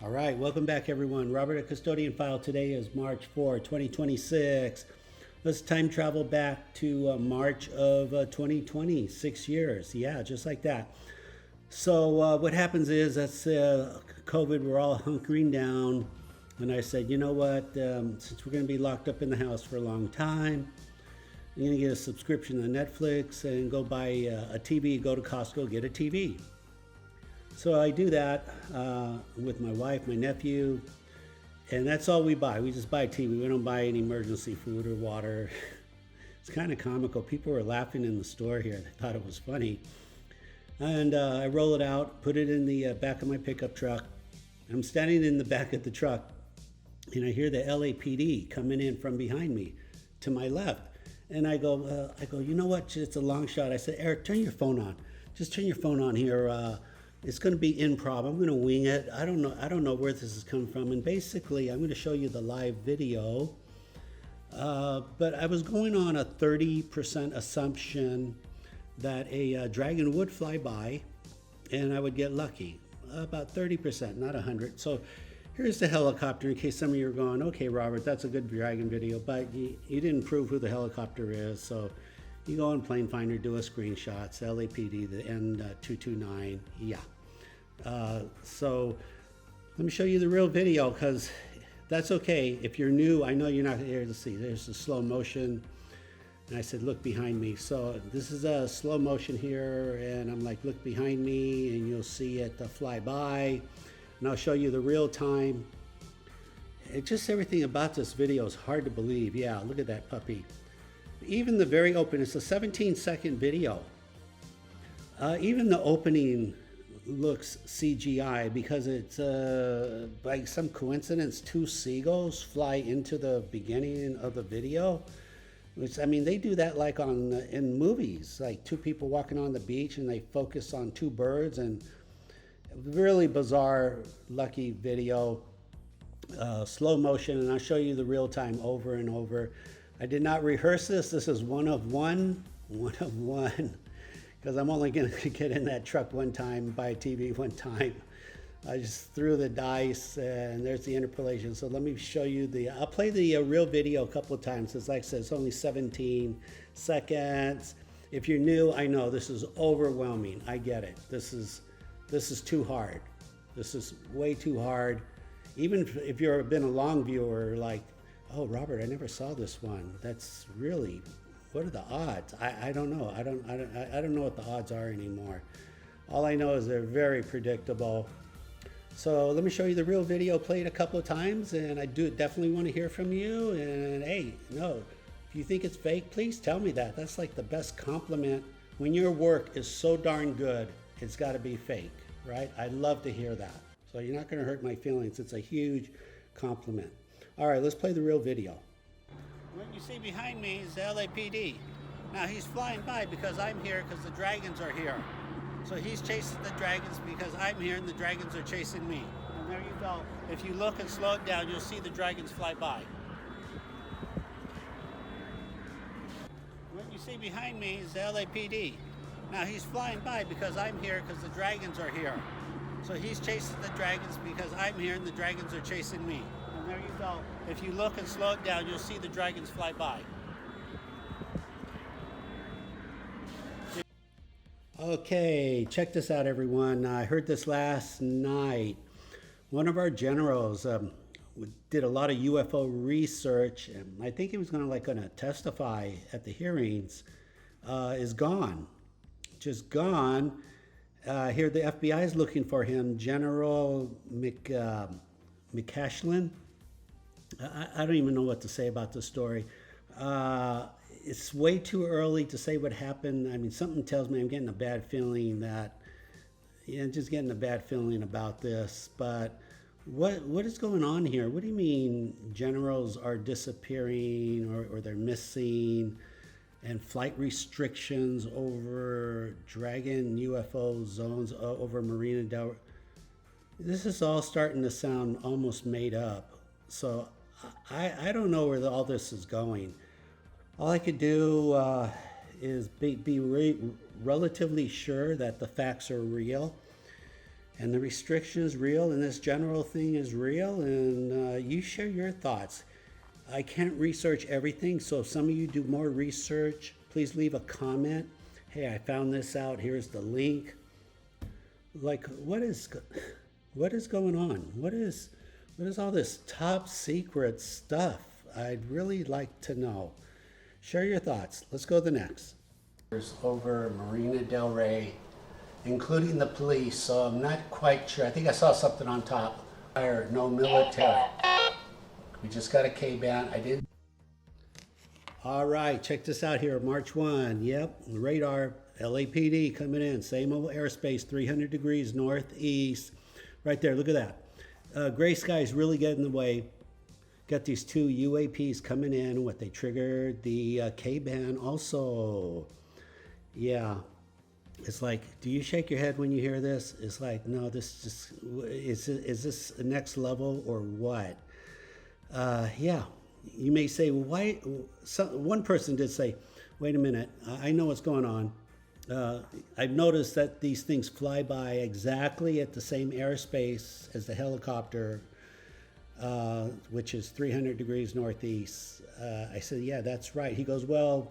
All right, welcome back everyone. Robert at Custodian File. Today is March 4, 2026. Let's time travel back to March of 2020, 6 years. Yeah, just like that. So what happens is that's COVID, we're all hunkering down. And I said, you know what, since we're going to be locked up in the house for a long time, I'm going to get a subscription to Netflix and go buy a TV, go to Costco, get a TV. So I do that with my wife, my nephew, and that's all we buy. We just buy TV. We don't buy any emergency food or water. It's kind of comical. People were laughing in the store here. They thought it was funny. And I roll it out, put it in the back of my pickup truck. I'm standing in the back of the truck, and I hear the LAPD coming in from behind me to my left. And I go, you know what? It's a long shot. I said, Eric, turn your phone on. Just turn your phone on here. It's going to be improv. I'm going to wing it. I don't know where this is coming from. And basically, I'm going to show you the live video. But I was going on a 30% assumption that a dragon would fly by and I would get lucky. About 30%, not 100. So here's the helicopter in case some of you are going, okay, Robert, that's a good dragon video, but you didn't prove who the helicopter is. So you go on Plane Finder, do a screenshot, it's LAPD, the N229, yeah. So let me show you the real video because that's okay. If you're new, I know you're not here to see. There's the slow motion. And I said, look behind me. So this is a slow motion here. And I'm like, look behind me and you'll see it fly by. And I'll show you the real time. Just everything about this video is hard to believe. Yeah, look at that puppy. Even the very open, it's a 17-second video. Even the opening looks CGI because it's by some coincidence, two seagulls fly into the beginning of the video. Which, I mean, they do that like in movies, like two people walking on the beach and they focus on two birds, and really bizarre, lucky video, slow motion, and I'll show you the real time over and over. I did not rehearse this. This is one of one, because I'm only going to get in that truck one time, buy a TV one time. I just threw the dice and there's the interpolation. So let me show you I'll play the real video a couple of times. It's like I said, it's only 17 seconds. If you're new, I know this is overwhelming. I get it. This is too hard. This is way too hard. Even if you've been a long viewer, like, oh, Robert, I never saw this one. That's really, what are the odds? I don't know. I don't know what the odds are anymore. All I know is they're very predictable. So let me show you the real video, play it a couple of times, and I definitely want to hear from you. And hey, no, if you think it's fake, please tell me that. That's like the best compliment. When your work is so darn good, it's got to be fake, right? I'd love to hear that. So you're not going to hurt my feelings. It's a huge compliment. All right, let's play the real video. What you see behind me is the LAPD. Now he's flying by because I'm here because the dragons are here. So he's chasing the dragons because I'm here and the dragons are chasing me. And there you go. If you look and slow it down, you'll see the dragons fly by. What you see behind me is the LAPD. Now he's flying by because I'm here because the dragons are here. So he's chasing the dragons because I'm here and the dragons are chasing me. And there you go. If you look and slow it down, you'll see the dragons fly by. Okay, check this out, everyone. I heard this last night. One of our generals did a lot of UFO research, and I think he was going to testify at the hearings. Is gone, just gone. Here, the FBI is looking for him, General McCashlin. I don't even know what to say about this story. It's way too early to say what happened. I mean, something tells me I'm getting a bad feeling about this. But what is going on here? What do you mean generals are disappearing or they're missing, and flight restrictions over Dragon UFO zones over Marina Del? This is all starting to sound almost made up. So I don't know where all this is going. All I could do is be relatively sure that the facts are real. and the restriction is real, and this general thing is real, and you share your thoughts. I can't research everything, so if some of you do more research, please leave a comment. Hey, I found this out, here's the link. Like, what is going on? What is all this top secret stuff? I'd really like to know. Share your thoughts. Let's go to the next. Over Marina Del Rey, including the police, so I'm not quite sure. I think I saw something on top. No military. We just got a K-band. I didn't. All right, check this out here. March 1. Yep, radar, LAPD coming in. Same old airspace, 300 degrees northeast. Right there, look at that. Gray skies really get in the way. Got these two UAPs coming in. What they triggered the K-band also. Yeah. It's like, do you shake your head when you hear this? It's like, no, this just, is this the next level or what? Yeah, you may say, well, why? One person did say, wait a minute, I know what's going on. I've noticed that these things fly by exactly at the same airspace as the helicopter, which is 300 degrees northeast. I said, yeah, that's right. He goes, well,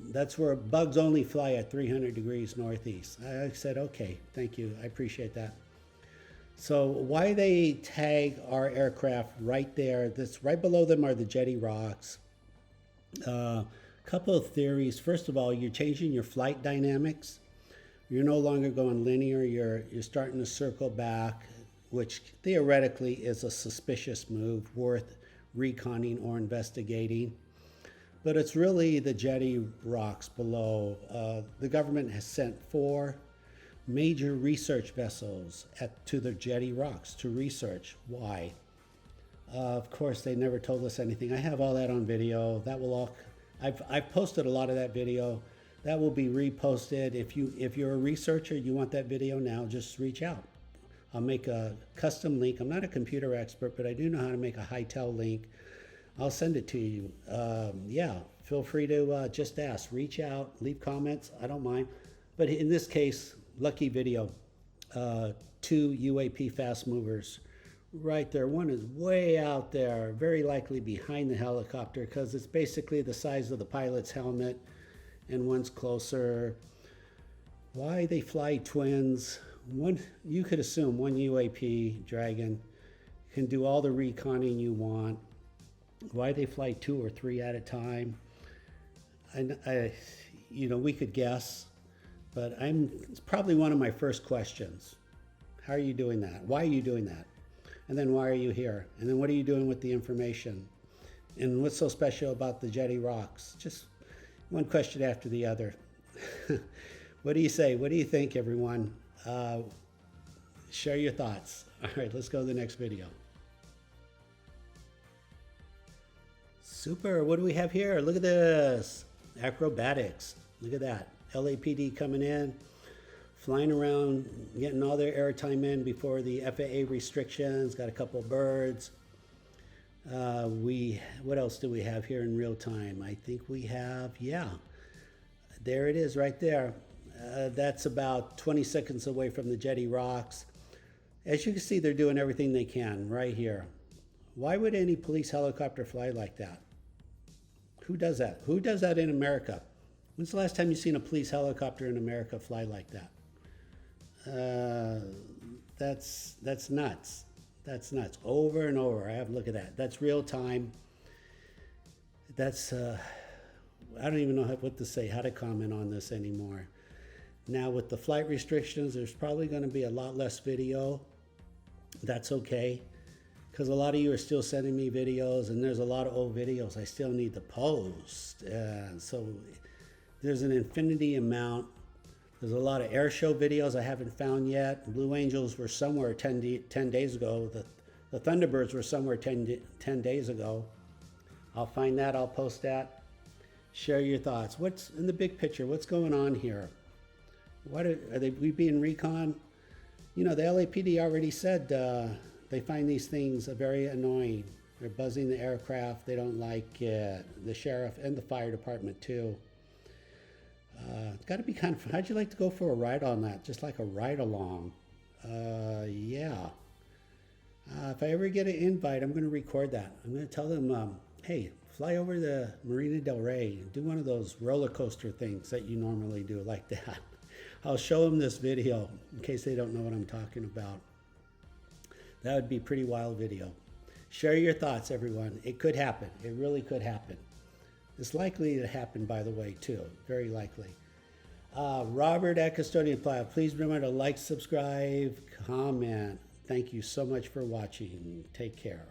that's where bugs only fly at 300 degrees northeast. I said, okay, thank you. I appreciate that. So why they tag our aircraft right there, that's right below them are the jetty rocks. Couple of theories. First of all, you're changing your flight dynamics. You're no longer going linear. You're starting to circle back, which theoretically is a suspicious move worth reconning or investigating. But it's really the jetty rocks below. The government has sent 4 major research vessels to the jetty rocks to research. Why? Of course, they never told us anything. I have all that on video. That will all. I've posted a lot of that video. That will be reposted. If you're a researcher, you want that video now, just reach out. I'll make a custom link. I'm not a computer expert, but I do know how to make a Hightel link. I'll send it to you. Yeah, feel free to just ask, reach out, leave comments. I don't mind. But in this case, lucky video, 2 UAP fast movers right there. One is way out there, very likely behind the helicopter because it's basically the size of the pilot's helmet, and one's closer. Why they fly twins? One, you could assume one UAP Dragon can do all the reconning you want. Why they fly 2 or 3 at a time? And we could guess, but it's probably one of my first questions. How are you doing that? Why are you doing that? And then why are you here? And then what are you doing with the information? And what's so special about the jetty rocks? Just one question after the other. What do you say? What do you think, everyone? Share your thoughts. All right, let's go to the next video. Super, what do we have here? Look at this. Acrobatics. Look at that. LAPD coming in, flying around, getting all their airtime in before the FAA restrictions. Got a couple of birds. What else do we have here in real time? I think we have, yeah. There it is right there. That's about 20 seconds away from the jetty rocks. As you can see, they're doing everything they can right here. Why would any police helicopter fly like that? Who does that? Who does that in America? When's the last time you've seen a police helicopter in America fly like that? That's nuts. That's nuts. Over and over. I have a look at that. That's real time. That's, I don't even know what to say, how to comment on this anymore. Now with the flight restrictions, there's probably going to be a lot less video. That's okay, because a lot of you are still sending me videos, and there's a lot of old videos I still need to post. So there's an infinity amount. There's a lot of air show videos I haven't found yet. Blue Angels were somewhere 10 days ago. The Thunderbirds were somewhere 10 days ago. I'll find that. I'll post that. Share your thoughts. What's in the big picture? What's going on here? What are we being recon? The LAPD already said they find these things very annoying. They're buzzing the aircraft. They don't like it. The sheriff and the fire department too. It's got to be kind of fun. How'd you like to go for a ride on that? Just like a ride along. Yeah. If I ever get an invite, I'm going to record that. I'm going to tell them, hey, fly over to Marina Del Rey, do one of those roller coaster things that you normally do like that. I'll show them this video in case they don't know what I'm talking about. That would be a pretty wild video. Share your thoughts, everyone. It could happen. It really could happen. It's likely to happen, by the way, too. Very likely. Robert at Custodian File, please remember to like, subscribe, comment. Thank you so much for watching. Take care.